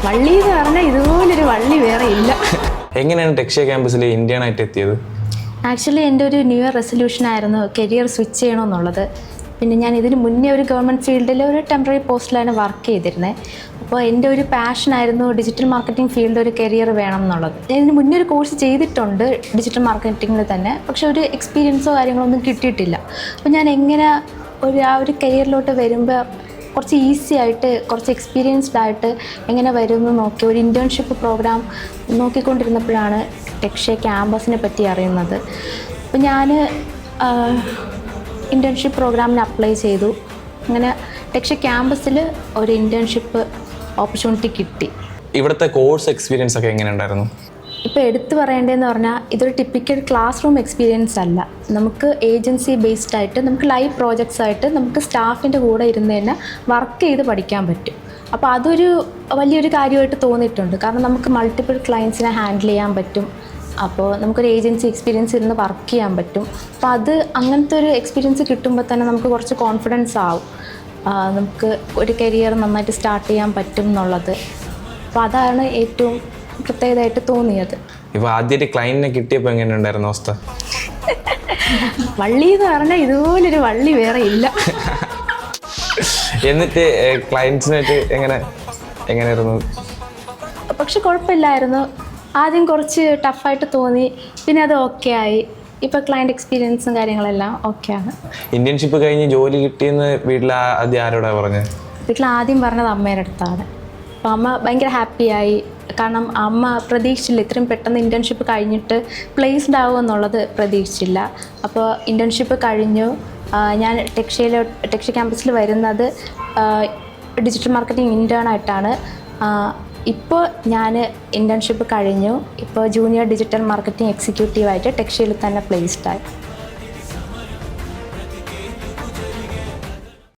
വള്ളി എന്ന് പറഞ്ഞാൽ ഇതുപോലൊരു വള്ളി വേറെ ഇല്ല. എങ്ങനെയാണ് ടെക്ഷ്യ ക്യാമ്പസിൽ ഇന്ത്യൻ ആയിട്ട് എത്തിയത്? ആക്ച്വലി എൻ്റെ ഒരു ന്യൂ ഇയർ റെസൊല്യൂഷൻ ആയിരുന്നു കരിയർ സ്വിച്ച് ചെയ്യണമെന്നുള്ളത്. പിന്നെ ഞാൻ ഇതിന് മുന്നേ ഒരു ഗവൺമെൻറ് ഫീൽഡിൽ ഒരു ടെമ്പററി പോസ്റ്റിലാണ് വർക്ക് ചെയ്തിരുന്നത്. അപ്പോൾ എൻ്റെ ഒരു പാഷനായിരുന്നു ഡിജിറ്റൽ മാർക്കറ്റിംഗ് ഫീൽഡ് ഒരു കരിയർ വേണം എന്നുള്ളത്. ഞാൻ ഇതിന് മുന്നേ ഒരു കോഴ്സ് ചെയ്തിട്ടുണ്ട് ഡിജിറ്റൽ മാർക്കറ്റിങ്ങിൽ തന്നെ, പക്ഷെ ഒരു എക്സ്പീരിയൻസോ കാര്യങ്ങളോ ഒന്നും കിട്ടിയിട്ടില്ല. അപ്പോൾ ഞാൻ എങ്ങനെ ആ ഒരു കരിയറിലോട്ട് വരുമ്പോൾ കുറച്ച് ഈസി ആയിട്ട് കുറച്ച് എക്സ്പീരിയൻസ്ഡ് ആയിട്ട് എങ്ങനെ വരുമെന്ന് നോക്കി ഒരു ഇൻറ്റേൺഷിപ്പ് പ്രോഗ്രാം നോക്കിക്കൊണ്ടിരുന്നപ്പോഴാണ് ടെക്ഷ്യ ക്യാമ്പസിനെ പറ്റി അറിയുന്നത്. അപ്പോൾ ഞാൻ ഇൻറ്റേൺഷിപ്പ് പ്രോഗ്രാമിന് അപ്ലൈ ചെയ്തു. അങ്ങനെ ടെക്ഷ്യ ക്യാമ്പസിൽ ഒരു ഇൻറ്റേൺഷിപ്പ് ഓപ്പർച്യൂണിറ്റി കിട്ടി. ഇവിടുത്തെ കോഴ്സ് എക്സ്പീരിയൻസ് ഒക്കെ എങ്ങനെ ഉണ്ടായിരുന്നു? ഇപ്പോൾ എടുത്തു പറയേണ്ടതെന്ന് പറഞ്ഞാൽ ഇതൊരു ടിപ്പിക്കൽ ക്ലാസ് റൂം എക്സ്പീരിയൻസ് അല്ല. നമുക്ക് ഏജൻസി ബേസ്ഡ് ആയിട്ട് നമുക്ക് ലൈവ് പ്രോജക്ട്സ് ആയിട്ട് നമുക്ക് സ്റ്റാഫിൻ്റെ കൂടെ ഇരുന്ന് തന്നെ വർക്ക് ചെയ്ത് പഠിക്കാൻ പറ്റും. അപ്പോൾ അതൊരു വലിയൊരു കാര്യമായിട്ട് തോന്നിയിട്ടുണ്ട്. കാരണം നമുക്ക് മൾട്ടിപ്പിൾ ക്ലയൻസിനെ ഹാൻഡിൽ ചെയ്യാൻ പറ്റും. അപ്പോൾ നമുക്കൊരു ഏജൻസി എക്സ്പീരിയൻസ് ഇരുന്ന് വർക്ക് ചെയ്യാൻ പറ്റും. അപ്പോൾ അത് അങ്ങനത്തെ ഒരു എക്സ്പീരിയൻസ് കിട്ടുമ്പോൾ തന്നെ നമുക്ക് കുറച്ച് കോൺഫിഡൻസ് ആവും, നമുക്ക് ഒരു കരിയർ നന്നായിട്ട് സ്റ്റാർട്ട് ചെയ്യാൻ പറ്റും എന്നുള്ളത്. അപ്പോൾ അതാണ് ഏറ്റവും പ്രത്യേകതയായിട്ട് തോന്നിയത്. ഇപ്പോൾ ആദ്യമായിട്ട് ക്ലയൻറ്റിനെ കിട്ടിയപ്പോൾ എങ്ങനെ ഉണ്ടായിരുന്നു അവസ്ഥ? വള്ളി എന്ന് പറഞ്ഞാൽ ഇതുപോലൊരു വള്ളി വേറെ ഇല്ല. എന്നിട്ട് ക്ലയൻസിനായിട്ട് എങ്ങനെയായിരുന്നു? പക്ഷെ കുഴപ്പമില്ലായിരുന്നു. ആദ്യം കുറച്ച് ടഫായിട്ട് തോന്നി, പിന്നെ അത് ഓക്കെ ആയി. ഇപ്പോൾ ക്ലയൻറ്റ് എക്സ്പീരിയൻസും കാര്യങ്ങളെല്ലാം ഓക്കെയാണ്. ഇന്റേൺഷിപ്പ് കഴിഞ്ഞ് ജോലി കിട്ടിയെന്ന് വീട്ടിൽ ആദ്യം ആരോടാ പറഞ്ഞത്? വീട്ടിൽ ആദ്യം പറഞ്ഞത് അമ്മയുടെ അടുത്താണ്. അപ്പോൾ അമ്മ ഭയങ്കര ഹാപ്പിയായി. കാരണം അമ്മ പ്രതീക്ഷിച്ചില്ല ഇത്രയും പെട്ടെന്ന് ഇൻറ്റേൺഷിപ്പ് കഴിഞ്ഞിട്ട് പ്ലേസ്ഡ് ആവുമെന്നുള്ളത് പ്രതീക്ഷിച്ചില്ല. അപ്പോൾ ഇൻറ്റേൺഷിപ്പ് കഴിഞ്ഞു. ഞാൻ ടെക്ഷ്യ ക്യാമ്പസിൽ വരുന്നത് ഡിജിറ്റൽ മാർക്കറ്റിംഗ് ഇൻറ്റേണായിട്ടാണ്. ഇപ്പോൾ ഞാൻ ഇൻറ്റേൺഷിപ്പ് കഴിഞ്ഞു. ഇപ്പോൾ ജൂനിയർ ഡിജിറ്റൽ മാർക്കറ്റിംഗ് എക്സിക്യൂട്ടീവായിട്ട് ടെക്ഷ്യയിൽ തന്നെ പ്ലേസ്ഡായി.